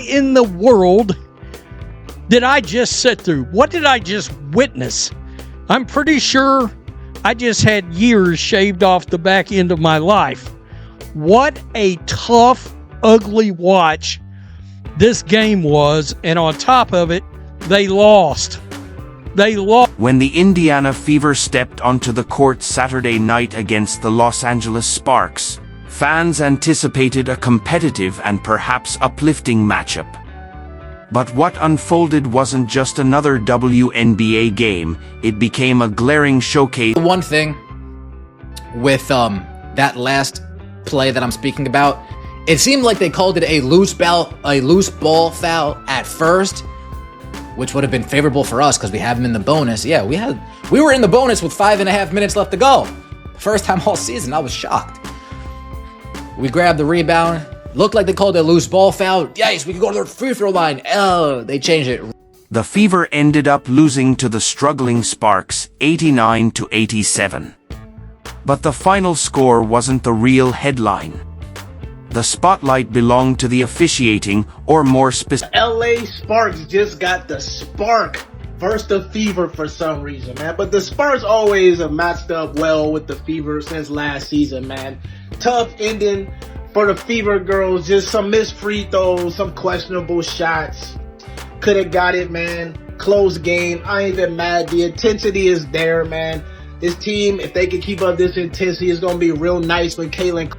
in the world did I just sit through? What did I just witness? I'm pretty sure I just had years shaved off the back end of my life. What a tough, ugly watch this game was, and on top of it, they lost. When the Indiana Fever stepped onto the court Saturday night against the Los Angeles Sparks, fans anticipated a competitive and perhaps uplifting matchup. But what unfolded wasn't just another WNBA game, it became a glaring showcase. The one thing with that last play that I'm speaking about, it seemed like they called it a loose ball foul at first, which would have been favorable for us because we have him in the bonus. Yeah, we were in the bonus with 5.5 minutes left to go. First time all season, I was shocked. We grabbed the rebound. Looked like they called it a loose ball foul. Yes, we could go to the free throw line. Oh, they changed it. The Fever ended up losing to the struggling Sparks 89-87. But the final score wasn't the real headline. The spotlight belonged to the officiating, or more specific. LA Sparks just got the spark versus the Fever for some reason, man. But the Sparks always have matched up well with the Fever since last season, man. Tough ending for the Fever girls. Just some missed free throws, some questionable shots. Could have got it, man. Close game. I ain't even mad. The intensity is there, man. This team, if they can keep up this intensity, is going to be real nice with Caitlin.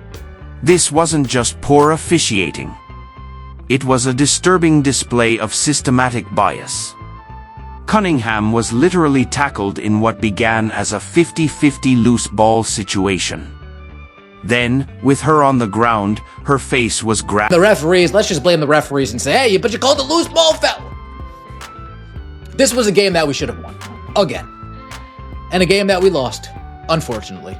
This wasn't just poor officiating. It was a disturbing display of systematic bias. Cunningham was literally tackled in what began as a 50-50 loose ball situation. Then, with her on the ground, her face was grabbed. The referees, let's just blame the referees and say, hey, but you called a loose ball foul. This was a game that we should have won. Again. And a game that we lost, unfortunately.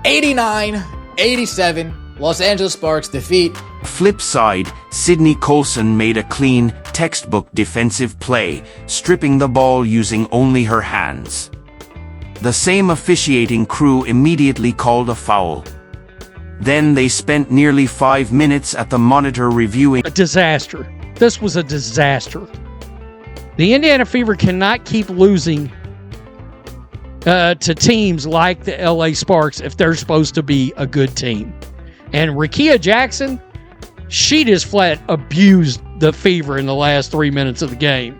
89-87, Los Angeles Sparks defeat. Flip side, Sydney Colson made a clean, textbook defensive play, stripping the ball using only her hands. The same officiating crew immediately called a foul. Then they spent nearly 5 minutes at the monitor reviewing. A disaster. This was a disaster. The Indiana Fever cannot keep losing to teams like the LA Sparks if they're supposed to be a good team. And Rickea Jackson, she just flat abused the Fever in the last 3 minutes of the game.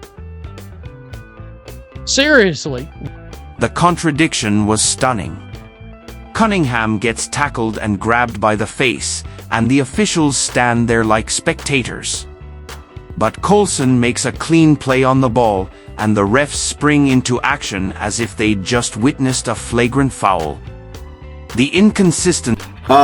Seriously. The contradiction was stunning. Cunningham gets tackled and grabbed by the face, and the officials stand there like spectators. But Colson makes a clean play on the ball, and the refs spring into action as if they'd just witnessed a flagrant foul. The inconsistent...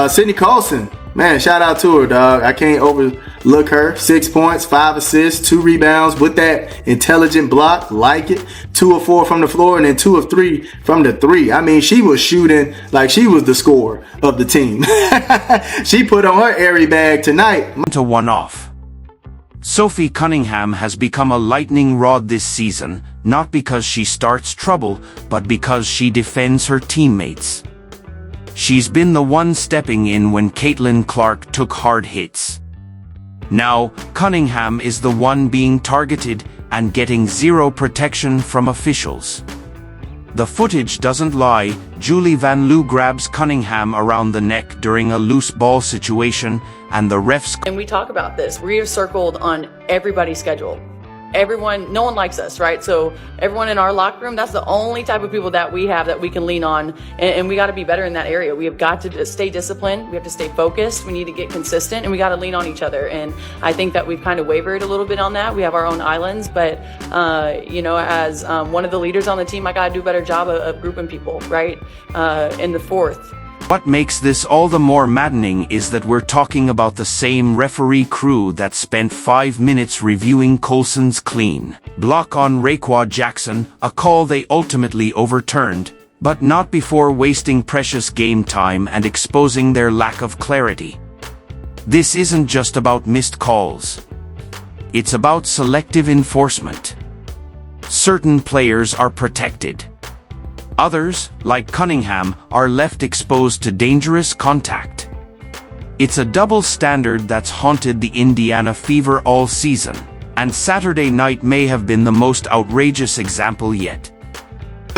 Sydney Colson, man, shout out to her, dog. I can't overlook her. 6 points, 5 assists, 2 rebounds with that intelligent block, like it. 2 of 4 from the floor, and then 2 of 3 from the 3. I mean, she was shooting like she was the scorer of the team. She put on her airy bag tonight. To one off. Sophie Cunningham has become a lightning rod this season, not because she starts trouble, but because she defends her teammates. She's been the one stepping in when Caitlin Clark took hard hits. Now, Cunningham is the one being targeted and getting zero protection from officials. The footage doesn't lie. Julie Van Loo grabs Cunningham around the neck during a loose ball situation, and the refs... And we talk about this. We are circled on everybody's schedule. Everyone, no one likes us, right? So everyone in our locker room, that's the only type of people that we have that we can lean on. And we got to be better in that area. We have got to just stay disciplined. We have to stay focused. We need to get consistent, and we got to lean on each other. And I think that we've kind of wavered a little bit on that. We have our own islands, but, as one of the leaders on the team, I got to do a better job of grouping people, right? In the fourth. What makes this all the more maddening is that we're talking about the same referee crew that spent 5 minutes reviewing Colson's clean block on Rickea Jackson, a call they ultimately overturned, but not before wasting precious game time and exposing their lack of clarity. This isn't just about missed calls. It's about selective enforcement. Certain players are protected. Others, like Cunningham, are left exposed to dangerous contact. It's a double standard that's haunted the Indiana Fever all season, and Saturday night may have been the most outrageous example yet.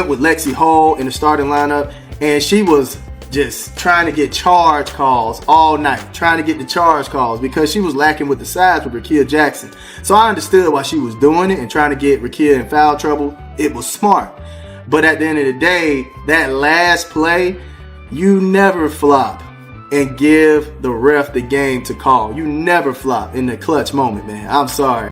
With Lexi Hall in the starting lineup, and she was just trying to get charge calls all night, trying to get the charge calls because she was lacking with the size with Rakia Jackson. So I understood why she was doing it and trying to get Rakia in foul trouble. It was smart. But at the end of the day, that last play, you never flop and give the ref the game to call. You never flop in the clutch moment, man. I'm sorry.